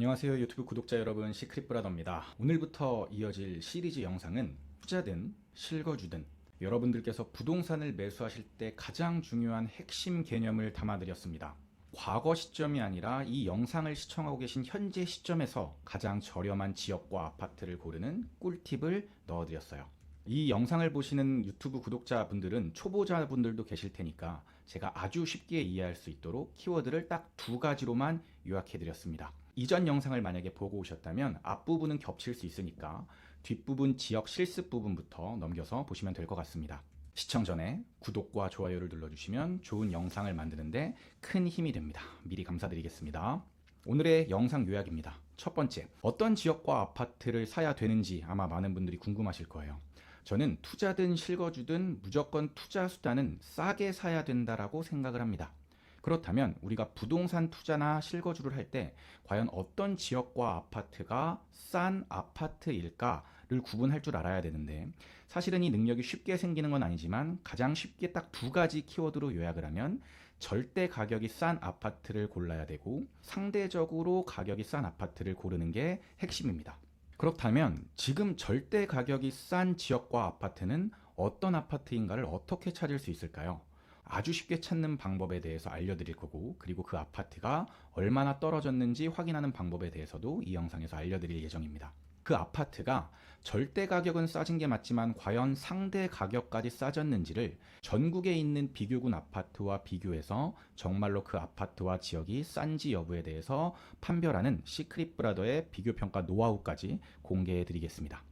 안녕하세요 유튜브 구독자 여러분, 시크릿브라더입니다. 오늘부터 이어질 시리즈 영상은 투자든 실거주든 여러분들께서 부동산을 매수하실 때 가장 중요한 핵심 개념을 담아드렸습니다. 과거 시점이 아니라 이 영상을 시청하고 계신 현재 시점에서 가장 저렴한 지역과 아파트를 고르는 꿀팁을 넣어드렸어요. 이 영상을 보시는 유튜브 구독자분들은 초보자분들도 계실 테니까 제가 아주 쉽게 이해할 수 있도록 키워드를 딱 두 가지로만 요약해드렸습니다. 이전 영상을 만약에 보고 오셨다면 앞부분은 겹칠 수 있으니까 뒷부분 지역 실습 부분부터 넘겨서 보시면 될 것 같습니다. 시청 전에 구독과 좋아요를 눌러주시면 좋은 영상을 만드는데 큰 힘이 됩니다. 미리 감사드리겠습니다. 오늘의 영상 요약입니다. 첫 번째, 어떤 지역과 아파트를 사야 되는지 아마 많은 분들이 궁금하실 거예요. 저는 투자든 실거주든 무조건 투자 수단은 싸게 사야 된다라고 생각을 합니다. 그렇다면 우리가 부동산 투자나 실거주를 할 때 과연 어떤 지역과 아파트가 싼 아파트일까를 구분할 줄 알아야 되는데, 사실은 이 능력이 쉽게 생기는 건 아니지만 가장 쉽게 딱 두 가지 키워드로 요약을 하면 절대 가격이 싼 아파트를 골라야 되고 상대적으로 가격이 싼 아파트를 고르는 게 핵심입니다. 그렇다면 지금 절대 가격이 싼 지역과 아파트는 어떤 아파트인가를 어떻게 찾을 수 있을까요? 아주 쉽게 찾는 방법에 대해서 알려드릴 거고, 그리고 그 아파트가 얼마나 떨어졌는지 확인하는 방법에 대해서도 이 영상에서 알려드릴 예정입니다. 그 아파트가 절대 가격은 싸진 게 맞지만 과연 상대 가격까지 싸졌는지를 전국에 있는 비교군 아파트와 비교해서 정말로 그 아파트와 지역이 싼지 여부에 대해서 판별하는 시크릿브라더의 비교평가 노하우까지 공개해 드리겠습니다.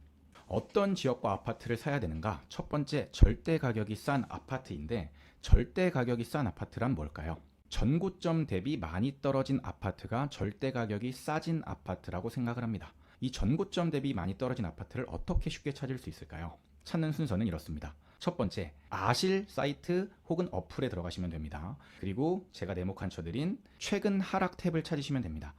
어떤 지역과 아파트를 사야 되는가? 첫 번째, 절대 가격이 싼 아파트인데, 절대 가격이 싼 아파트란 뭘까요? 전고점 대비 많이 떨어진 아파트가 절대 가격이 싸진 아파트라고 생각을 합니다. 이 전고점 대비 많이 떨어진 아파트를 어떻게 쉽게 찾을 수 있을까요? 찾는 순서는 이렇습니다. 첫 번째, 아실 사이트 혹은 어플에 들어가시면 됩니다. 그리고 제가 네모칸 쳐드린 최근 하락 탭을 찾으시면 됩니다.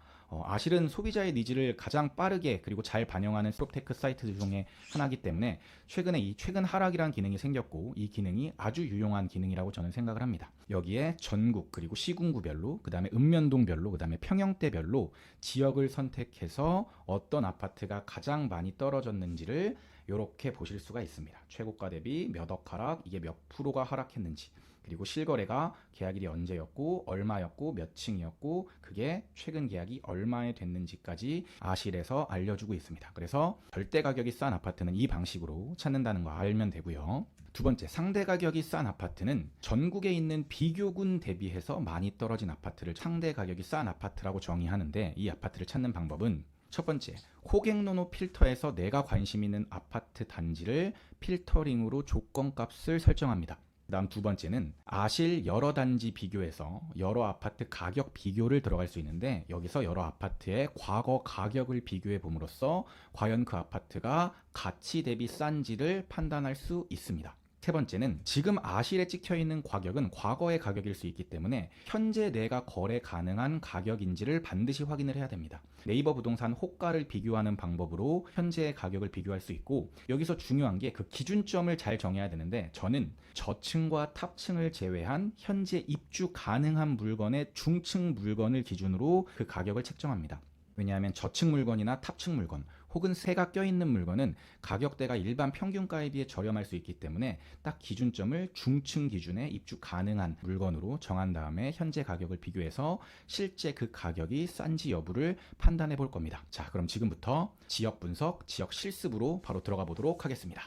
아실은 소비자의 니즈를 가장 빠르게 그리고 잘 반영하는 프롭테크 사이트 중에 하나이기 때문에 최근에 이 최근 하락이라는 기능이 생겼고, 이 기능이 아주 유용한 기능이라고 저는 생각을 합니다. 여기에 전국 그리고 시군구별로, 그 다음에 읍면동별로, 그 다음에 평형대별로 지역을 선택해서 어떤 아파트가 가장 많이 떨어졌는지를 이렇게 보실 수가 있습니다. 최고가 대비 몇 억 하락, 이게 몇 프로가 하락했는지, 그리고 실거래가 계약일이 언제였고 얼마였고 몇 층이었고 그게 최근 계약이 얼마에 됐는지까지 아실에서 알려주고 있습니다. 그래서 절대 가격이 싼 아파트는 이 방식으로 찾는다는 거 알면 되고요. 두 번째, 상대 가격이 싼 아파트는 전국에 있는 비교군 대비해서 많이 떨어진 아파트를 상대 가격이 싼 아파트라고 정의하는데, 이 아파트를 찾는 방법은 첫 번째, 호갱노노 필터에서 내가 관심 있는 아파트 단지를 필터링으로 조건값을 설정합니다. 그 다음 두 번째는 아실 여러 단지 비교해서 여러 아파트 가격 비교를 들어갈 수 있는데, 여기서 여러 아파트의 과거 가격을 비교해 봄으로써 과연 그 아파트가 가치 대비 싼지를 판단할 수 있습니다. 세 번째는 지금 아실에 찍혀있는 가격은 과거의 가격일 수 있기 때문에 현재 내가 거래 가능한 가격인지를 반드시 확인을 해야 됩니다. 네이버 부동산 호가를 비교하는 방법으로 현재의 가격을 비교할 수 있고, 여기서 중요한 게 그 기준점을 잘 정해야 되는데, 저는 저층과 탑층을 제외한 현재 입주 가능한 물건의 중층 물건을 기준으로 그 가격을 책정합니다. 왜냐하면 저층 물건이나 탑층 물건 혹은 새가 껴있는 물건은 가격대가 일반 평균가에 비해 저렴할 수 있기 때문에 딱 기준점을 중층 기준에 입주 가능한 물건으로 정한 다음에 현재 가격을 비교해서 실제 그 가격이 싼지 여부를 판단해 볼 겁니다. 자, 그럼 지금부터 지역 분석, 지역 실습으로 바로 들어가 보도록 하겠습니다.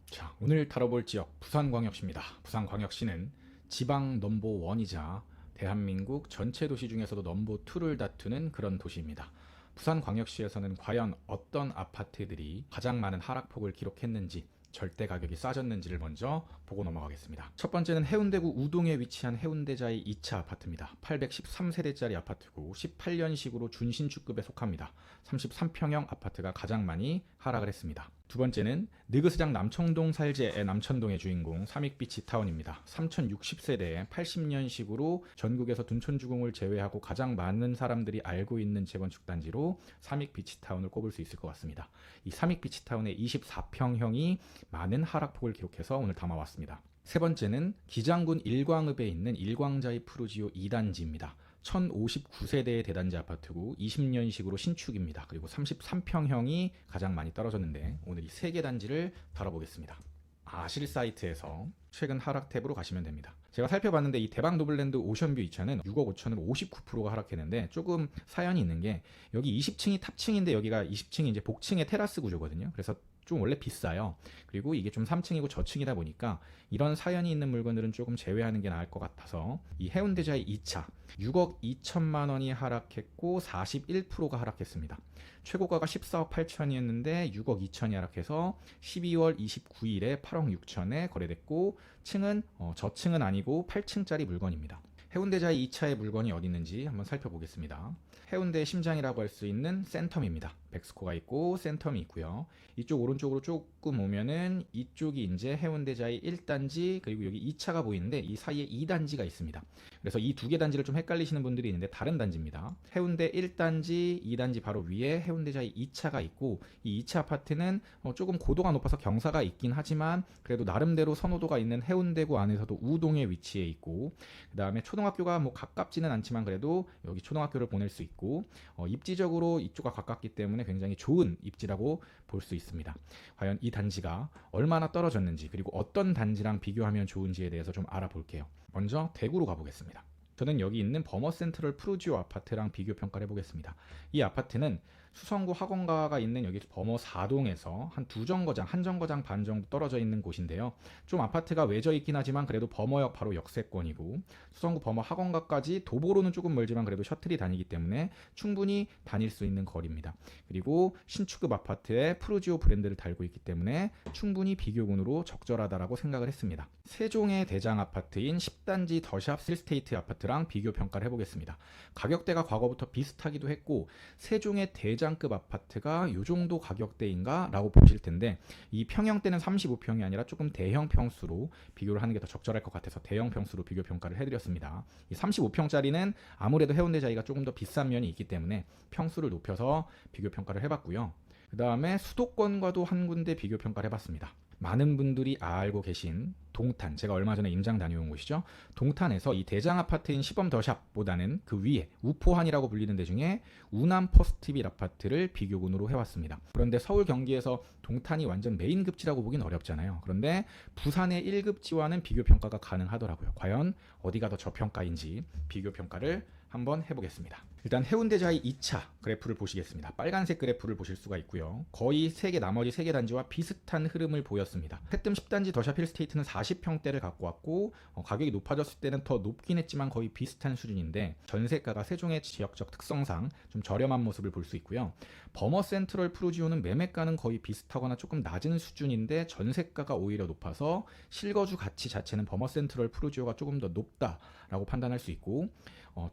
자, 오늘 다뤄볼 지역 부산광역시입니다. 부산광역시는 지방 넘버 1이자 대한민국 전체 도시 중에서도 넘버 2를 다투는 그런 도시입니다. 부산광역시에서는 과연 어떤 아파트들이 가장 많은 하락폭을 기록했는지, 절대 가격이 싸졌는지를 먼저 보고 넘어가겠습니다. 첫 번째는 해운대구 우동에 위치한 해운대자이 2차 아파트입니다. 813세대짜리 아파트고 18년식으로 준신축급에 속합니다. 33평형 아파트가 가장 많이 하락을 했습니다. 두 번째는 느그스장 남청동 살제의 남천동의 주인공 삼익비치타운입니다. 3060세대의 80년식으로 전국에서 둔촌주공을 제외하고 가장 많은 사람들이 알고 있는 재건축 단지로 삼익비치타운을 꼽을 수 있을 것 같습니다. 이 삼익비치타운의 24평형이 많은 하락폭을 기록해서 오늘 담아왔습니다. 세 번째는 기장군 일광읍에 있는 일광자이 푸르지오 2단지입니다. 1059세대의 대단지 아파트고 20년식으로 신축입니다. 그리고 33평형이 가장 많이 떨어졌는데 오늘 이 세 개 단지를 다뤄보겠습니다. 아실 사이트에서 최근 하락 탭으로 가시면 됩니다. 제가 살펴봤는데 이 대박 노블랜드 오션뷰 2차는 6억 5천으로 59%가 하락했는데 조금 사연이 있는 게 여기 20층이 탑층인데 여기가 20층이 이제 복층의 테라스 구조거든요. 그래서 좀 원래 비싸요. 그리고 이게 좀 3층이고 저층이다 보니까 이런 사연이 있는 물건들은 조금 제외하는 게 나을 것 같아서 이 해운대자이 2차 6억 2천만 원이 하락했고 41%가 하락했습니다. 최고가가 14억 8천이었는데 6억 2천이 하락해서 12월 29일에 8억 6천에 거래됐고 층은 저층은 아니고 8층짜리 물건입니다. 해운대자이 2차의 물건이 어디 있는지 한번 살펴보겠습니다. 해운대의 심장이라고 할 수 있는 센텀입니다. 백스코가 있고 센텀이 있고요. 이쪽 오른쪽으로 조금 오면은 이쪽이 이제 해운대자이 1단지 그리고 여기 2차가 보이는데 이 사이에 2단지가 있습니다. 그래서 이 두 개 단지를 좀 헷갈리시는 분들이 있는데 다른 단지입니다. 해운대 1단지, 2단지 바로 위에 해운대자이 2차가 있고 이 2차 아파트는 조금 고도가 높아서 경사가 있긴 하지만 그래도 나름대로 선호도가 있는 해운대구 안에서도 우동에 위치해 있고 그 다음에 초등학교가 뭐 가깝지는 않지만 그래도 여기 초등학교를 보낼 수 있고 입지적으로 이쪽과 가깝기 때문에 굉장히 좋은 입지라고 볼 수 있습니다. 과연 이 단지가 얼마나 떨어졌는지 그리고 어떤 단지랑 비교하면 좋은지에 대해서 좀 알아볼게요. 먼저 대구로 가보겠습니다. 저는 여기 있는 버머 센트럴 푸르지오 아파트랑 비교 평가를 해보겠습니다. 이 아파트는 수성구 학원가가 있는 여기 버머 4동에서 한 두 정거장, 한 정거장 반 정도 떨어져 있는 곳인데요. 좀 아파트가 외져 있긴 하지만 그래도 버머역 바로 역세권이고 수성구 버머 학원가까지 도보로는 조금 멀지만 그래도 셔틀이 다니기 때문에 충분히 다닐 수 있는 거리입니다. 그리고 신축급 아파트에 푸르지오 브랜드를 달고 있기 때문에 충분히 비교군으로 적절하다라고 생각을 했습니다. 세종의 대장 아파트인 10단지 더샵 실스테이트 아파트랑 비교 평가를 해보겠습니다. 가격대가 과거부터 비슷하기도 했고 세종의 대장급 아파트가 이 정도 가격대인가 라고 보실 텐데 이 평형대는 35평이 아니라 조금 대형 평수로 비교를 하는 게 더 적절할 것 같아서 대형 평수로 비교 평가를 해드렸습니다. 이 35평짜리는 아무래도 해운대자이가 조금 더 비싼 면이 있기 때문에 평수를 높여서 비교 평가를 해봤고요. 그 다음에 수도권과도 한 군데 비교 평가를 해봤습니다. 많은 분들이 알고 계신 동탄, 제가 얼마 전에 임장 다녀온 곳이죠. 동탄에서 이 대장 아파트인 시범 더샵보다는 그 위에 우포한이라고 불리는 데 중에 우남 퍼스트빌 아파트를 비교군으로 해왔습니다. 그런데 서울 경기에서 동탄이 완전 메인 급지라고 보긴 어렵잖아요. 그런데 부산의 1급지와는 비교 평가가 가능하더라고요. 과연 어디가 더 저평가인지 비교 평가를 한번 해보겠습니다. 일단 해운대자이 2차 그래프를 보시겠습니다. 빨간색 그래프를 보실 수가 있고요. 거의 나머지 3개 단지와 비슷한 흐름을 보였습니다. 해뜸 10단지 더샵 힐스테이트는 40평대를 갖고 왔고 가격이 높아졌을 때는 더 높긴 했지만 거의 비슷한 수준인데 전세가가 세종의 지역적 특성상 좀 저렴한 모습을 볼 수 있고요. 버머 센트럴 푸르지오는 매매가는 거의 비슷하거나 조금 낮은 수준인데 전세가가 오히려 높아서 실거주 가치 자체는 버머 센트럴 푸르지오가 조금 더 높다라고 판단할 수 있고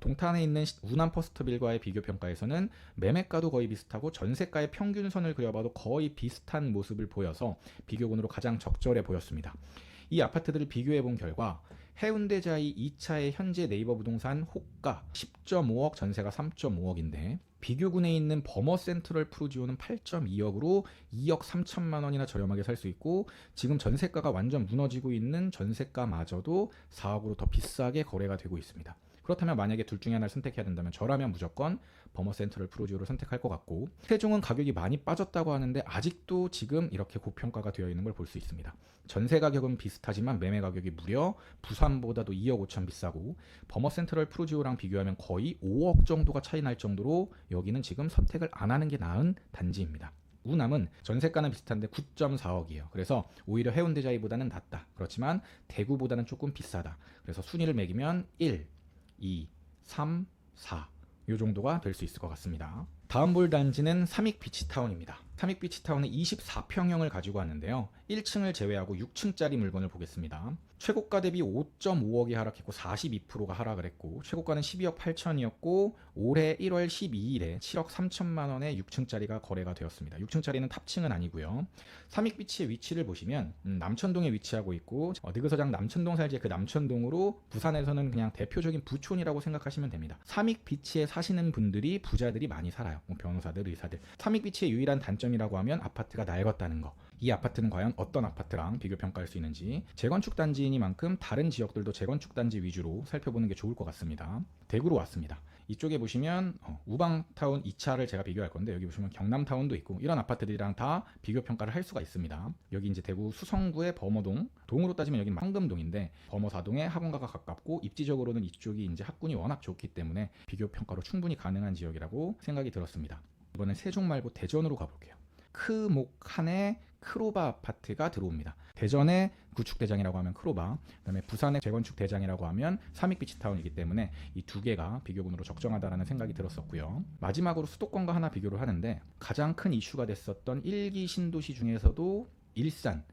동탄에 있는 우남 퍼스트빌과의 비교 평가에서는 매매가도 거의 비슷하고 전세가의 평균선을 그려봐도 거의 비슷한 모습을 보여서 비교군으로 가장 적절해 보였습니다. 이 아파트들을 비교해 본 결과 해운대자이 2차의 현재 네이버 부동산 호가 10.5억, 전세가 3.5억인데 비교군에 있는 버머 센트럴 푸르지오는 8.2억으로 2억 3천만 원이나 저렴하게 살 수 있고 지금 전세가가 완전 무너지고 있는 전세가마저도 4억으로 더 비싸게 거래가 되고 있습니다. 그렇다면 만약에 둘 중에 하나를 선택해야 된다면 저라면 무조건 버머 센트럴 푸르지오를 선택할 것 같고 세종은 가격이 많이 빠졌다고 하는데 아직도 지금 이렇게 고평가가 되어 있는 걸 볼 수 있습니다. 전세 가격은 비슷하지만 매매 가격이 무려 부산보다도 2억 5천 비싸고 버머 센트럴 푸르지오랑 비교하면 거의 5억 정도가 차이 날 정도로 여기는 지금 선택을 안 하는 게 나은 단지입니다. 우남은 전세가는 비슷한데 9.4억이에요. 그래서 오히려 해운대자이보다는 낫다. 그렇지만 대구보다는 조금 비싸다. 그래서 순위를 매기면 1, 2, 3, 4 이 정도가 될 수 있을 것 같습니다. 다음 볼 단지는 삼익비치타운입니다. 삼익비치타운은 24평형을 가지고 왔는데요. 1층을 제외하고 6층짜리 물건을 보겠습니다. 최고가 대비 5.5억이 하락했고 42%가 하락을 했고, 최고가는 12억 8천이었고 올해 1월 12일에 7억 3천만 원에 6층짜리가 거래가 되었습니다. 6층짜리는 탑층은 아니고요. 삼익비치의 위치를 보시면 남천동에 위치하고 있고, 느그서장 남천동 살지의 그 남천동으로 부산에서는 그냥 대표적인 부촌이라고 생각하시면 됩니다. 삼익비치에 사시는 분들이 부자들이 많이 살아요. 변호사들, 의사들. 삼익비치의 유일한 단점이라고 하면 아파트가 낡았다는 거. 이 아파트는 과연 어떤 아파트랑 비교 평가할 수 있는지, 재건축 단지이니만큼 다른 지역들도 재건축 단지 위주로 살펴보는 게 좋을 것 같습니다. 대구로 왔습니다. 이쪽에 보시면 우방타운 2차를 제가 비교할 건데, 여기 보시면 경남타운도 있고 이런 아파트들이랑 다 비교 평가를 할 수가 있습니다. 여기 이제 대구 수성구의 범어동, 동으로 따지면 여기는 황금동인데 범어사동에 학원가가 가깝고 입지적으로는 이쪽이 이제 학군이 워낙 좋기 때문에 비교 평가로 충분히 가능한 지역이라고 생각이 들었습니다. 이번엔 세종 말고 대전으로 가볼게요. 크목한의 크로바 아파트가 들어옵니다. 대전의 구축대장이라고 하면 크로바, 그다음에 부산의 재건축대장이라고 하면 삼익비치타운이기 때문에 이 두 개가 비교군으로 적정하다라는 생각이 들었었고요. 마지막으로 수도권과 하나 비교를 하는데, 가장 큰 이슈가 됐었던 1기 신도시 중에서도 일산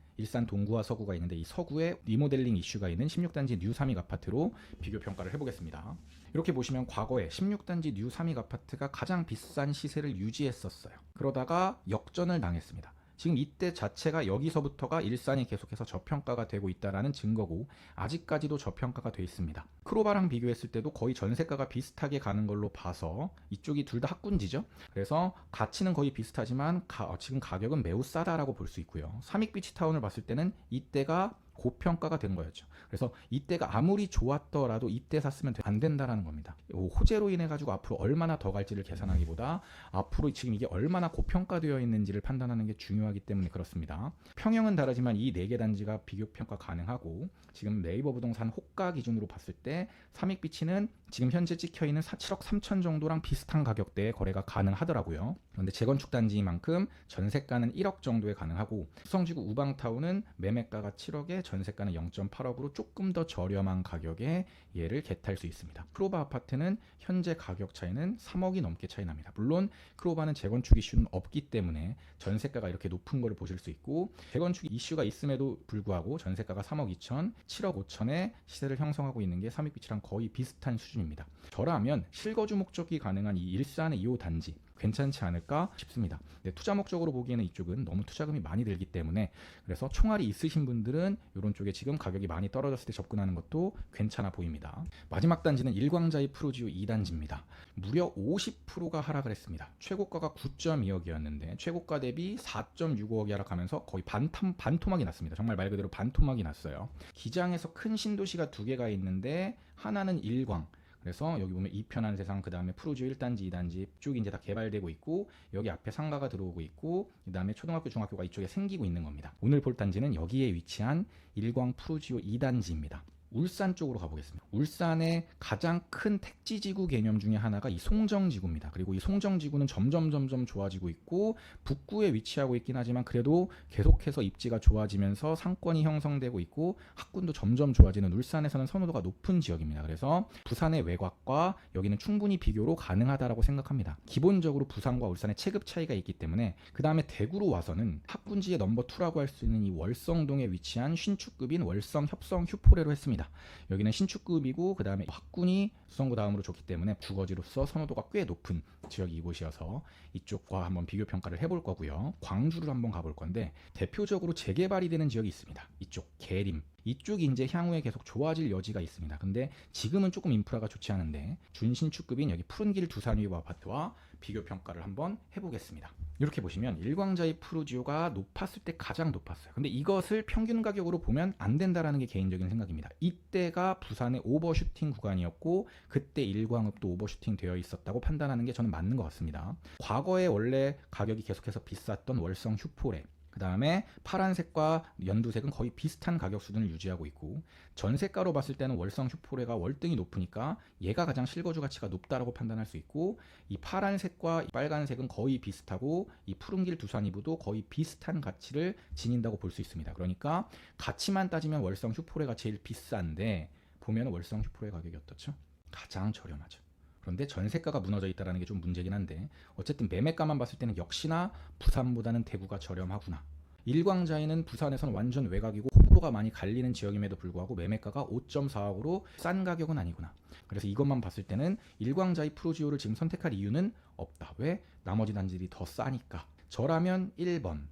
동구와 서구가 있는데, 이 서구에 리모델링 이슈가 있는 16단지 뉴 삼익 아파트로 비교 평가를 해보겠습니다. 이렇게 보시면 과거에 16단지 뉴 삼익 아파트가 가장 비싼 시세를 유지했었어요. 그러다가 역전을 당했습니다. 지금 이때 자체가 여기서부터가 일산이 계속해서 저평가가 되고 있다는 증거고, 아직까지도 저평가가 돼 있습니다. 크로바랑 비교했을 때도 거의 전세가가 비슷하게 가는 걸로 봐서 이쪽이 둘 다 학군지죠. 그래서 가치는 거의 비슷하지만 지금 가격은 매우 싸다라고 볼 수 있고요. 삼익비치타운을 봤을 때는 이때가 고평가가 된 거였죠. 그래서 이때가 아무리 좋았더라도 이때 샀으면 안 된다라는 겁니다. 호재로 인해 가지고 앞으로 얼마나 더 갈지를 계산하기보다 앞으로 지금 이게 얼마나 고평가되어 있는지를 판단하는 게 중요하기 때문에 그렇습니다. 평형은 다르지만 이 4개 단지가 비교 평가 가능하고, 지금 네이버 부동산 호가 기준으로 봤을 때 삼익비치는 지금 현재 찍혀 있는 7억 3천 정도랑 비슷한 가격대에 거래가 가능하더라고요. 그런데 재건축 단지인 만큼 전세가는 1억 정도에 가능하고, 수성지구 우방타운은 매매가가 7억에 전세가는 0.8억으로 조금 더 저렴한 가격에 얘를 겟할 수 있습니다. 크로바 아파트는 현재 가격 차이는 3억이 넘게 차이 납니다. 물론 크로바는 재건축 이슈는 없기 때문에 전세가가 이렇게 높은 거를 보실 수 있고, 재건축 이슈가 있음에도 불구하고 전세가가 3억 2천, 7억 5천의 시세를 형성하고 있는 게 삼익비치랑 거의 비슷한 수준입니다. 저라면 실거주 목적이 가능한 이 일산의 2호 단지 괜찮지 않을까 싶습니다. 근데 투자 목적으로 보기에는 이쪽은 너무 투자금이 많이 들기 때문에, 그래서 총알이 있으신 분들은 이런 쪽에 지금 가격이 많이 떨어졌을 때 접근하는 것도 괜찮아 보입니다. 마지막 단지는 일광자이 프루지오 2단지입니다. 무려 50%가 하락을 했습니다. 최고가가 9.2억이었는데 최고가 대비 4.65억이 하락하면서 거의 반토막이 났습니다. 정말 말 그대로 반토막이 났어요. 기장에서 큰 신도시가 두 개가 있는데, 하나는 일광, 그래서 여기 보면 이편한 세상, 그 다음에 프루지오 1단지, 2단지 쭉 이제 다 개발되고 있고, 여기 앞에 상가가 들어오고 있고, 그 다음에 초등학교, 중학교가 이쪽에 생기고 있는 겁니다. 오늘 볼 단지는 여기에 위치한 일광 프루지오 2단지입니다. 울산 쪽으로 가보겠습니다. 울산의 가장 큰 택지지구 개념 중에 하나가 이 송정지구입니다. 그리고 이 송정지구는 점점 좋아지고 있고, 북구에 위치하고 있긴 하지만 그래도 계속해서 입지가 좋아지면서 상권이 형성되고 있고, 학군도 점점 좋아지는 울산에서는 선호도가 높은 지역입니다. 그래서 부산의 외곽과 여기는 충분히 비교로 가능하다라고 생각합니다. 기본적으로 부산과 울산의 체급 차이가 있기 때문에. 그 다음에 대구로 와서는 학군지의 넘버 2라고 할 수 있는 이 월성동에 위치한 신축급인 월성 협성 휴포레로 했습니다. 여기는 신축급이고, 그 다음에 학군이 수성구 다음으로 좋기 때문에 주거지로서 선호도가 꽤 높은 지역이 이곳이어서 이쪽과 한번 비교 평가를 해볼 거고요. 광주를 한번 가볼 건데, 대표적으로 재개발이 되는 지역이 있습니다. 이쪽 계림, 이쪽이 이제 향후에 계속 좋아질 여지가 있습니다. 근데 지금은 조금 인프라가 좋지 않은데, 준신축급인 여기 푸른길 두산위브 아파트와 비교 평가를 한번 해보겠습니다. 이렇게 보시면 일광자이 프루지오가 높았을 때 가장 높았어요. 근데 이것을 평균 가격으로 보면 안 된다라는 게 개인적인 생각입니다. 이때가 부산의 오버슈팅 구간이었고, 그때 일광읍도 오버슈팅 되어 있었다고 판단하는 게 저는 맞는 것 같습니다. 과거에 원래 가격이 계속해서 비쌌던 월성 휴포레, 그 다음에 파란색과 연두색은 거의 비슷한 가격 수준을 유지하고 있고, 전세가로 봤을 때는 월성 휴포레가 월등히 높으니까 얘가 가장 실거주 가치가 높다라고 판단할 수 있고, 이 파란색과 빨간색은 거의 비슷하고 이 푸른길 두산이브도 거의 비슷한 가치를 지닌다고 볼 수 있습니다. 그러니까 가치만 따지면 월성 휴포레가 제일 비싼데, 보면 월성 휴포레 가격이 어떻죠? 가장 저렴하죠. 그런데 전세가가 무너져 있다는 게 좀 문제긴 한데 어쨌든 매매가만 봤을 때는 역시나 부산보다는 대구가 저렴하구나. 일광자이는 부산에서는 완전 외곽이고 호불호가 많이 갈리는 지역임에도 불구하고 매매가가 5.4억으로 싼 가격은 아니구나. 그래서 이것만 봤을 때는 일광자이 프로지오를 지금 선택할 이유는 없다. 왜? 나머지 단지들이 더 싸니까. 저라면 1번,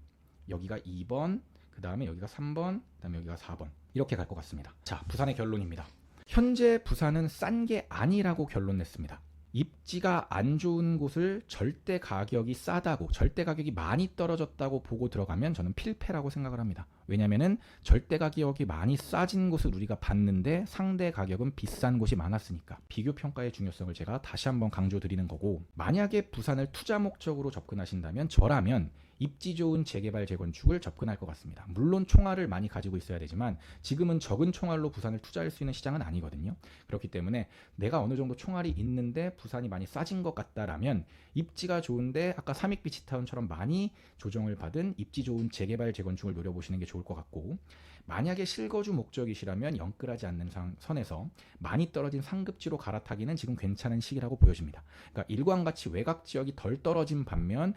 여기가 2번, 그 다음에 여기가 3번, 그 다음에 여기가 4번 이렇게 갈 것 같습니다. 자, 부산의 결론입니다. 현재 부산은 싼 게 아니라고 결론 냈습니다. 입지가 안 좋은 곳을 절대 가격이 싸다고, 절대 가격이 많이 떨어졌다고 보고 들어가면 저는 필패라고 생각을 합니다. 왜냐면은 절대 가격이 많이 싸진 곳을 우리가 봤는데 상대 가격은 비싼 곳이 많았으니까. 비교 평가의 중요성을 제가 다시 한번 강조드리는 거고, 만약에 부산을 투자 목적으로 접근하신다면 저라면 입지 좋은 재개발 재건축을 접근할 것 같습니다. 물론 총알을 많이 가지고 있어야 되지만 지금은 적은 총알로 부산을 투자할 수 있는 시장은 아니거든요. 그렇기 때문에 내가 어느 정도 총알이 있는데 부산이 많이 싸진 것 같다라면 입지가 좋은데 아까 삼익비치타운처럼 많이 조정을 받은 입지 좋은 재개발 재건축을 노려보시는 게 좋을 것 같고, 만약에 실거주 목적이시라면 영끌하지 않는 선에서 많이 떨어진 상급지로 갈아타기는 지금 괜찮은 시기라고 보여집니다. 그러니까 일광같이 외곽 지역이 덜 떨어진 반면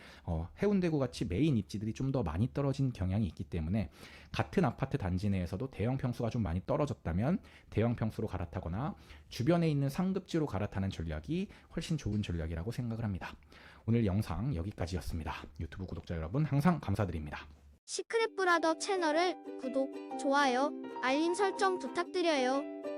해운대구같이 메인 입지들이 좀 더 많이 떨어진 경향이 있기 때문에 같은 아파트 단지 내에서도 대형 평수가 좀 많이 떨어졌다면 대형 평수로 갈아타거나 주변에 있는 상급지로 갈아타는 전략이 훨씬 좋은 전략이라고 생각을 합니다. 오늘 영상 여기까지였습니다. 유튜브 구독자 여러분 항상 감사드립니다. 시크릿 브라더 채널을 구독, 좋아요, 알림 설정 부탁드려요.